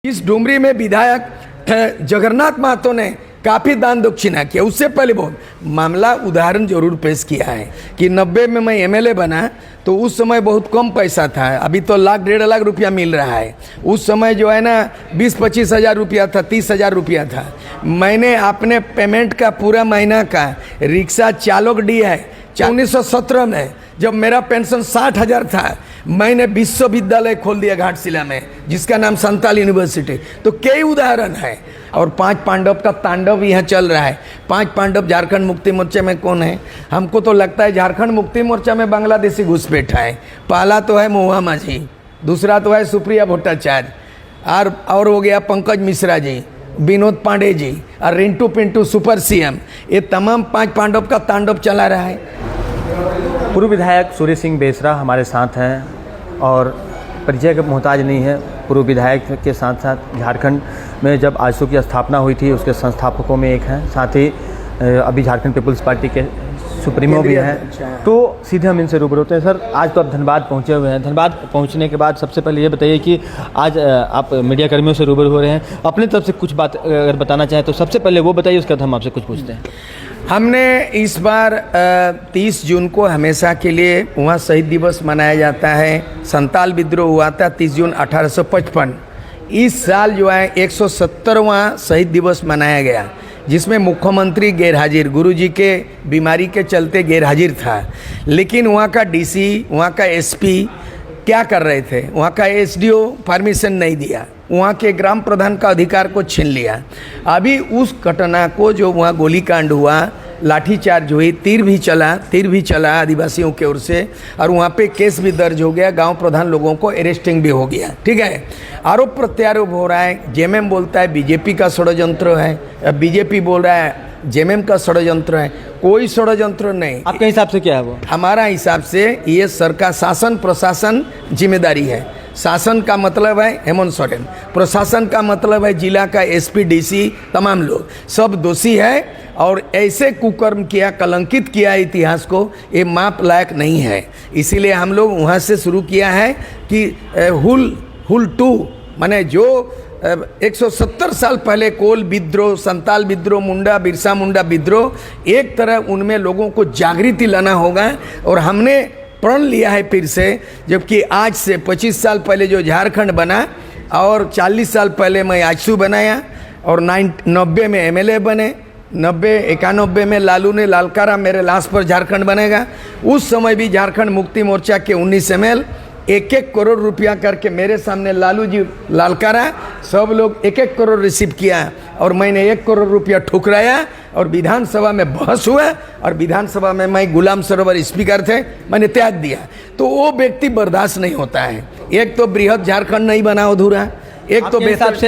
इस डुमरी में विधायक जगन्नाथ महतो ने काफ़ी दान दक्षिणा किया। उससे पहले बहुत मामला उदाहरण जरूर पेश किया है कि 90 में मैं एमएलए बना तो उस समय बहुत कम पैसा था, अभी तो लाख 1.5 लाख रुपया मिल रहा है। उस समय जो है ना 20-25 हज़ार रुपया था, 30 हज़ार रुपया था। मैंने अपने पेमेंट का पूरा महीना का रिक्शा चालक दी है। 1917 में जब मेरा पेंशन 60 हज़ार था, मैंने विश्वविद्यालय खोल दिया घाटशिला में, जिसका नाम संताल यूनिवर्सिटी। तो कई उदाहरण है। और 5 पांडव का तांडव यहाँ चल रहा है। 5 पांडव झारखंड मुक्ति मोर्चे में कौन है? हमको तो लगता है झारखंड मुक्ति मोर्चा में बांग्लादेशी घुसपैठ है। पहला तो है महुआ माझी, दूसरा तो है सुप्रिया भट्टाचार्य, और हो गया पंकज मिश्रा जी, विनोद पांडे जी और रिंटू पिंटू सुपर सीएम। ये तमाम 5 पांडव का तांडव चला रहा है। पूर्व विधायक सूर्य सिंह बेसरा हमारे साथ हैं और परिचय का मोहताज नहीं है। पूर्व विधायक के साथ साथ झारखंड में जब आजसू की स्थापना हुई थी उसके संस्थापकों में एक हैं, साथ ही अभी झारखंड पीपल्स पार्टी के सुप्रीमो भी हैं। तो सीधे हम इनसे रूबरू होते हैं। सर, आज तो आप धनबाद पहुंचे हुए हैं। धनबाद पहुंचने के बाद सबसे पहले ये बताइए कि आज आप मीडिया कर्मियों से रूबरू हो रहे हैं, अपनी तरफ से कुछ बात अगर बताना चाहें तो सबसे पहले वो बताइए, उसके बाद हम आपसे कुछ पूछते हैं। हमने इस बार 30 जून को हमेशा के लिए वहाँ शहीद दिवस मनाया जाता है। संताल विद्रोह हुआ था 30 जून 1855। इस साल जो है 170वां शहीद दिवस मनाया गया, जिसमें मुख्यमंत्री गैरहाजिर, गुरुजी के बीमारी के चलते गैरहाजिर था। लेकिन वहाँ का डीसी, वहाँ का एसपी क्या कर रहे थे? वहाँ का एसडीओ परमिशन नहीं दिया, वहाँ के ग्राम प्रधान का अधिकार को छीन लिया। अभी उस घटना को जो वहाँ गोलीकांड हुआ, लाठीचार्ज हुई, तीर भी चला आदिवासियों की ओर से, और वहाँ पे केस भी दर्ज हो गया, गांव प्रधान लोगों को अरेस्टिंग भी हो गया। ठीक है, आरोप प्रत्यारोप हो रहा है। जेएमएम बोलता है बीजेपी का षड्यंत्र है, बीजेपी बोल रहा है जेएमएम का षड्यंत्र है। कोई षड्यंत्र नहीं। आपके हिसाब से क्या है वो? हमारा हिसाब से ये सरकार शासन प्रशासन जिम्मेदारी है। शासन का मतलब है हेमंत सोरेन, प्रशासन का मतलब है जिला का एसपी, डीसी, तमाम लोग सब दोषी है। और ऐसे कुकर्म किया, कलंकित किया इतिहास को, ये माप लायक नहीं है। इसीलिए हम लोग वहाँ से शुरू किया है कि हुल 2 माने जो 170 साल पहले कोल विद्रोह, संताल विद्रोह, मुंडा बिरसा मुंडा विद्रोह, एक तरह उनमें लोगों को जागृति लाना होगा। और हमने प्रण लिया है फिर से, जबकि आज से 25 साल पहले जो झारखंड बना और 40 साल पहले मैं आजसू बनाया और 90 में एमएलए बने, 91 में लालू ने लालकारा मेरे लाश पर झारखंड बनेगा। उस समय भी झारखंड मुक्ति मोर्चा के 19 एमएल 1-1 करोड़ रुपया करके मेरे सामने लालू जी लालकारा सब लोग 1-1 करोड़ रिसीव किया और मैंने 1 करोड़ रुपया ठुकराया और विधानसभा में बहस हुआ और विधानसभा में मैं गुलाम सरोवर स्पीकर थे, मैंने त्याग दिया। तो वो व्यक्ति बर्दाश्त नहीं होता है। एक तो बृहद झारखंड नहीं बना अधूरा, एक तो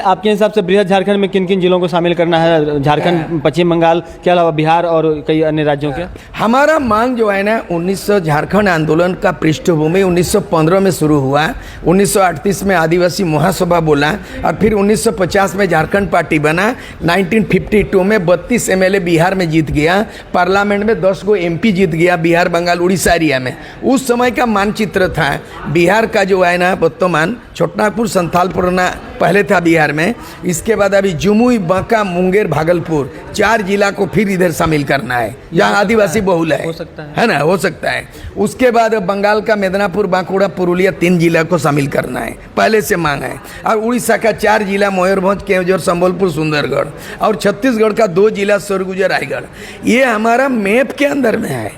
आपके हिसाब से बृहद झारखंड में किन किन जिलों को शामिल करना है? झारखंड, पश्चिम बंगाल के अलावा बिहार और कई अन्य राज्यों के? हमारा मांग जो है ना, 1900 झारखंड आंदोलन का पृष्ठभूमि 1915 में शुरू हुआ, 1938 में आदिवासी महासभा बोला और फिर 1950 में झारखंड पार्टी बना। 1952 में 32 एमएलए बिहार में जीत गया, पार्लियामेंट में 10 गो एमपी जीत गया बिहार, बंगाल, उड़ीसा एरिया में। उस समय का मानचित्र था बिहार का जो है ना, वर्तमान छोटनागपुर, संथालपुर ना पहले था बिहार में। इसके बाद अभी जमुई, बांका, मुंगेर, भागलपुर 4 जिला को फिर इधर शामिल करना है, जहाँ आदिवासी बहुल है। हो सकता है ना, हो सकता है। उसके बाद बंगाल का मेदिनीपुर, बांकुड़ा, पुरुलिया 3 जिला को शामिल करना है, पहले से मांग है। और उड़ीसा का 4 जिला मयूरभंज, केवंझर, संबलपुर, सुंदरगढ़, और छत्तीसगढ़ का 2 जिला सरगुजा, रायगढ़। ये हमारा मैप के अंदर में है।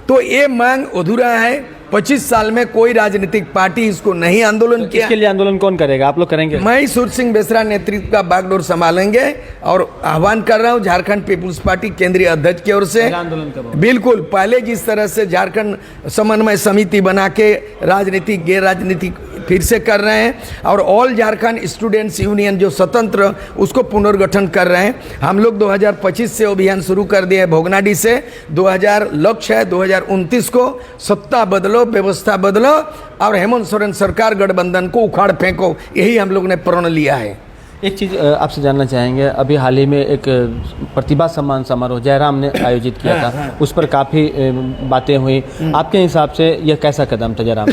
तो ये मांग अधूरा है। 25 साल में कोई राजनीतिक पार्टी इसको नहीं आंदोलन किया। इसके लिए आंदोलन कौन करेगा? आप लोग करेंगे? मैं सूर्य सिंह बेसरा नेतृत्व का बागडोर संभालेंगे और आह्वान कर रहा हूं झारखंड पीपुल्स पार्टी केंद्रीय अध्यक्ष की ओर से। आंदोलन कब? बिल्कुल पहले जिस तरह से झारखंड समन्वय समिति बना के राजनीतिक गैर राजनीतिक फिर से कर रहे हैं, और ऑल झारखंड स्टूडेंट्स यूनियन जो स्वतंत्र, उसको पुनर्गठन कर रहे हैं। हम लोग 2025 से अभियान शुरू कर दिए भोगनाडी से। 2000 लक्ष्य है, 2029 को सत्ता बदलो, व्यवस्था बदलो और हेमंत सोरेन सरकार गठबंधन को उखाड़ फेंको, यही हम लोग ने प्रण लिया है। एक चीज़ आपसे जानना चाहेंगे, अभी हाल ही में एक प्रतिभा सम्मान समारोह जयराम ने आयोजित किया था, उस पर काफ़ी बातें हुई। आपके हिसाब से यह कैसा कदम था जयराम?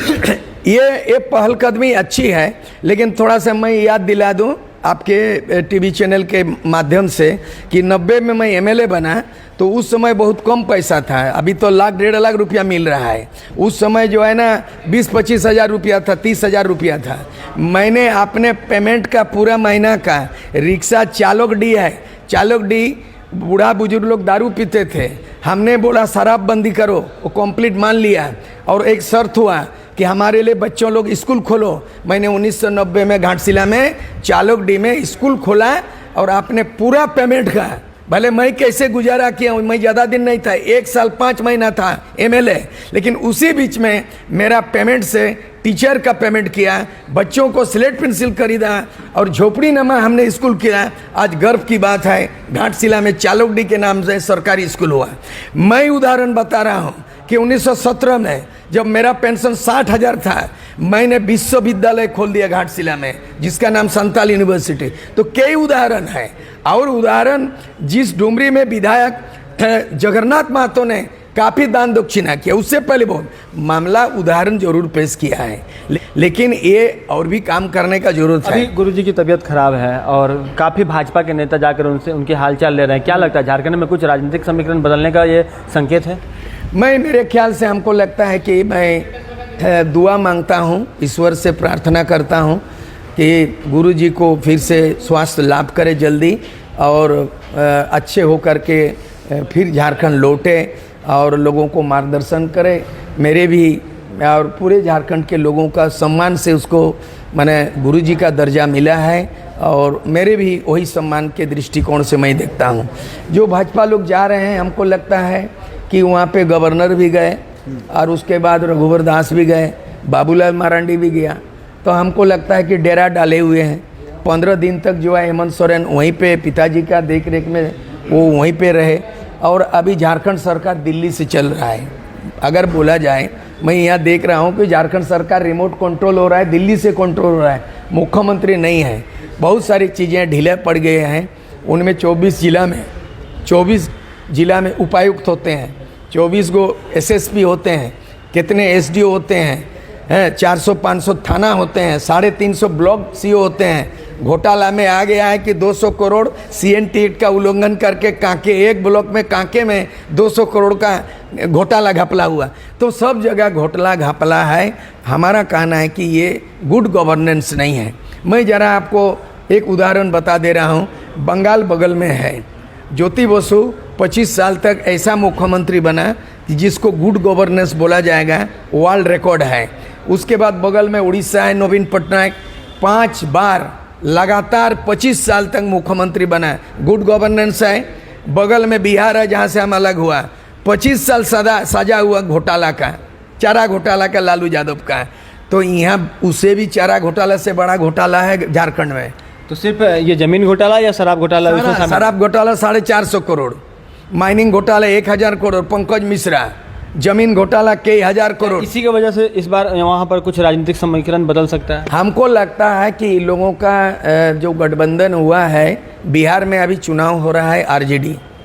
ये पहलकदमी अच्छी है, लेकिन थोड़ा सा मैं याद दिला दूं आपके टीवी चैनल के माध्यम से कि 90 में मैं एमएलए बना तो उस समय बहुत कम पैसा था, अभी तो लाख 1.5 लाख रुपया मिल रहा है। उस समय जो है ना 20-25 हज़ार रुपया था, 30 हज़ार रुपया था। मैंने अपने पेमेंट का पूरा महीना का रिक्शा चालक डी है, चालक डी बूढ़ा बुजुर्ग लोग दारू पीते थे, हमने बोला शराब बंदी करो, वो कंप्लीट मान लिया। और एक शर्त हुआ कि हमारे लिए बच्चों लोग स्कूल खोलो। मैंने 1990 में घाटशिला में चालक डी में स्कूल खोला और आपने पूरा पेमेंट का, भले मैं कैसे गुजारा किया हूँ, मैं ज़्यादा दिन नहीं था, 1 साल 5 महीना था एमएलए, लेकिन उसी बीच में मेरा पेमेंट से टीचर का पेमेंट किया, बच्चों को स्लेट पेंसिल खरीदा और झोपड़ी नमा हमने स्कूल किया। आज गर्व की बात है घाटशिला में चालक डी के नाम से सरकारी स्कूल हुआ। मैं उदाहरण बता रहा हूँ कि 1917 में जब मेरा पेंशन 60,000 था, मैंने विश्वविद्यालय खोल दिया घाटशिला में जिसका नाम संताल यूनिवर्सिटी। तो कई उदाहरण है। और उदाहरण जिस डुमरी में विधायक जगन्नाथ महतो ने काफ़ी दान दक्षिणा किया, उससे पहले बहुत मामला उदाहरण जरूर पेश किया है, लेकिन ये और भी काम करने का जरूरत है। अभी गुरुजी की तबीयत खराब है और काफ़ी भाजपा के नेता जाकर उनसे उनके हालचाल ले रहे हैं, क्या लगता है झारखंड में कुछ राजनीतिक समीकरण बदलने का ये संकेत है? मेरे ख्याल से हमको लगता है कि मैं दुआ मांगता हूँ, ईश्वर से प्रार्थना करता हूँ कि गुरु जी को फिर से स्वास्थ्य लाभ करे जल्दी और अच्छे हो करके फिर झारखंड लौटे और लोगों को मार्गदर्शन करे। मेरे भी और पूरे झारखंड के लोगों का सम्मान से उसको माने गुरु जी का दर्जा मिला है और मेरे भी वही सम्मान के दृष्टिकोण से मैं देखता हूँ। जो भाजपा लोग जा रहे हैं, हमको लगता है कि वहाँ पे गवर्नर भी गए और उसके बाद रघुवर दास भी गए, बाबूलाल मरांडी भी गया, तो हमको लगता है कि डेरा डाले हुए हैं। 15 दिन तक जो है हेमंत सोरेन वहीं पे पिताजी का देख रेख में वो वहीं पे रहे और अभी झारखंड सरकार दिल्ली से चल रहा है। अगर बोला जाए, मैं यहाँ देख रहा हूँ कि झारखंड सरकार रिमोट कंट्रोल हो रहा है, दिल्ली से कंट्रोल हो रहा है, मुख्यमंत्री नहीं है। बहुत सारी चीज़ें ढीले पड़ गए हैं। उनमें 24 जिला में उपायुक्त होते हैं, 24 गो एसएसपी होते हैं, कितने एसडीओ होते हैं, 400-500 थाना होते हैं, 350 ब्लॉक सीओ होते हैं। घोटाला में आ गया है कि 200 करोड़ सीएनटी एक्ट का उल्लंघन करके कांके एक ब्लॉक में कांके में 200 करोड़ का घोटाला घपला हुआ। तो सब जगह घोटाला घपला है। हमारा कहना है कि ये गुड गवर्नेंस नहीं है। मैं ज़रा आपको एक उदाहरण बता दे रहा हूँ। बंगाल बगल में है, ज्योति बसु 25 साल तक ऐसा मुख्यमंत्री बना जिसको गुड गवर्नेंस बोला जाएगा, वर्ल्ड रिकॉर्ड है। उसके बाद बगल में उड़ीसा है, नवीन पटनायक 5 बार लगातार 25 साल तक मुख्यमंत्री बना, गुड गवर्नेंस है। बगल में बिहार है जहाँ से हम अलग हुआ, 25 साल सजा हुआ घोटाला का, चारा घोटाला का, लालू यादव का। तो यहाँ उसे भी चारा घोटाला से बड़ा घोटाला है झारखंड में। तो सिर्फ ये जमीन घोटाला या शराब घोटाला? शराब घोटाला 450 करोड़, माइनिंग घोटाला 1000 करोड़, पंकज मिश्रा, जमीन घोटाला कई हजार करोड़। इसी की वजह से इस बार वहाँ पर कुछ राजनीतिक समीकरण बदल सकता है। हमको लगता है कि लोगों का जो गठबंधन हुआ है, बिहार में अभी चुनाव हो रहा है,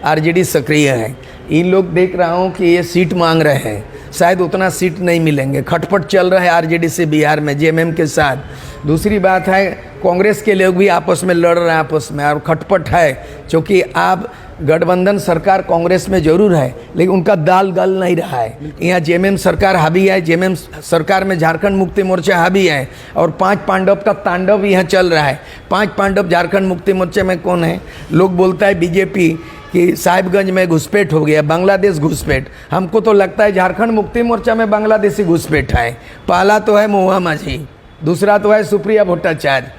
आरजेडी सक्रिय है। इन लोग देख रहा हूँ कि ये सीट मांग रहे हैं, शायद उतना सीट नहीं मिलेंगे। खटपट चल रहा है आरजेडी से बिहार में जेएमएम के साथ। दूसरी बात है, कांग्रेस के लोग भी आपस में लड़ रहे हैं आपस में, और खटपट है क्योंकि आप गठबंधन सरकार कांग्रेस में जरूर है लेकिन उनका दाल गल नहीं रहा है। यहाँ जेएमएम सरकार हावी है, जेएमएम सरकार में झारखंड मुक्ति मोर्चा हावी है और 5 पांडव का तांडव यहाँ चल रहा है। 5 पांडव झारखंड मुक्ति मोर्चे में कौन है? लोग बोलता है बीजेपी कि साहिबगंज में घुसपैठ हो गया, बांग्लादेश घुसपैठ। हमको तो लगता है झारखंड मुक्ति मोर्चा में बांग्लादेशी घुसपैठ है। पहला तो है महुआ माझी, दूसरा तो है सुप्रिया भट्टाचार्य,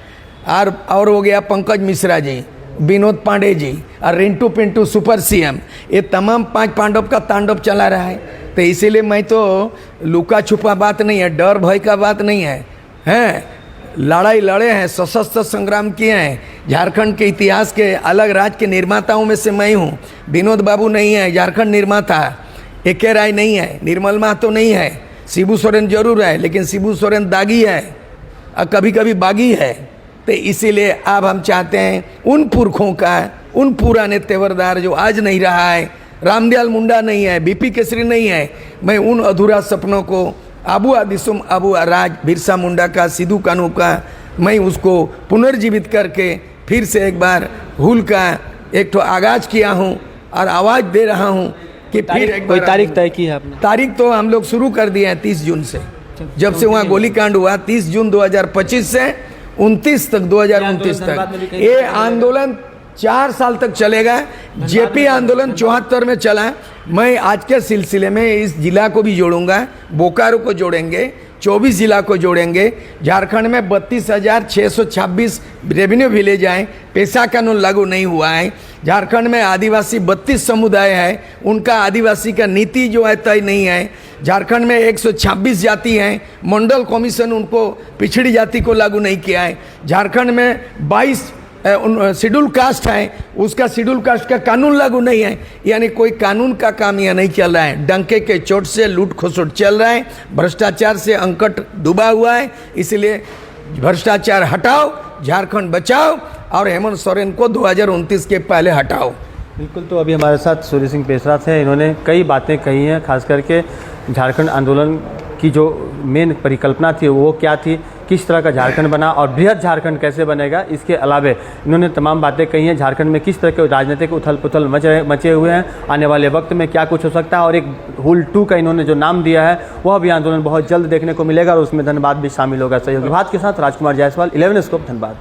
और हो गया पंकज मिश्रा जी, विनोद पांडे जी और रिंटू पिंटू सुपर सीएम। ये तमाम 5 पांडव का तांडव चला रहा है। तो इसीलिए मैं तो लुका छुपा बात नहीं है, डर भय का बात नहीं है, लड़ाई लड़े हैं, सशस्त्र संग्राम किए हैं। झारखंड के इतिहास के अलग राज्य के निर्माताओं में से मैं हूँ। विनोद बाबू नहीं है झारखंड निर्माता, एके राय नहीं है, निर्मल महतो नहीं है, शिबू सोरेन जरूर है लेकिन शिबू सोरेन दागी है और कभी कभी बागी है। तो इसीलिए अब हम चाहते हैं उन पुरखों का, उन पुराने तेवरदार जो आज नहीं रहा है, रामदयाल मुंडा नहीं है, बीपी केसरी नहीं है, मैं उन अधूरा सपनों को, आबू आदिसुम आबू राज, बिरसा मुंडा का, सिद्धू कानू का मैं उसको पुनर्जीवित करके फिर से एक बार हुल का एक तो आगाज किया हूँ और आवाज़ दे रहा हूँ कि फिर एक कोई बार तारीख तय की है आपने? तारीख तो हम लोग शुरू कर दिए हैं 30 जून से, जब से वहाँ गोलीकांड हुआ 30 जून 2025 से 29 तक 2029 तक ये आंदोलन 4 साल तक चलेगा। जेपी आंदोलन 74 में चला। मैं आज के सिलसिले में इस जिला को भी जोड़ूंगा, बोकारो को जोड़ेंगे, 24 जिला को जोड़ेंगे। झारखंड में 32,626 रेवेन्यू विलेज आए, पेशा कानून लागू नहीं हुआ है। झारखंड में आदिवासी 32 समुदाय है, उनका आदिवासी का नीति जो है तय नहीं है। झारखंड में 126 जाति हैं, मंडल कमीशन उनको पिछड़ी जाति को लागू नहीं किया है। झारखंड में 22 शेड्यूल कास्ट है, उसका शेड्यूल कास्ट का कानून लागू नहीं है। यानी कोई कानून का काम यहाँ नहीं चल रहा है। डंके के चोट से लूट खसोट चल रहा है, भ्रष्टाचार से अंकट डूबा हुआ है। इसलिए भ्रष्टाचार हटाओ, झारखंड बचाओ और हेमंत सोरेन को 2029 के पहले हटाओ। बिल्कुल। तो अभी हमारे साथ सूर्य सिंह बेसरा थे, इन्होंने कई बातें कही हैं, खास करके झारखंड आंदोलन की जो मेन परिकल्पना थी वो क्या थी, किस तरह का झारखंड बना और बृहद झारखंड कैसे बनेगा। इसके अलावे इन्होंने तमाम बातें कही हैं। झारखंड में किस तरह के राजनीतिक उथल पुथल मचे हुए हैं, आने वाले वक्त में क्या कुछ हो सकता है, और एक हुल 2 का इन्होंने जो नाम दिया है वह भी आंदोलन बहुत जल्द देखने को मिलेगा और उसमें धन्यवाद भी शामिल होगा। सहयोगी विभाग के साथ राजकुमार जायसवाल, 11 स्कोप, धन्यवाद।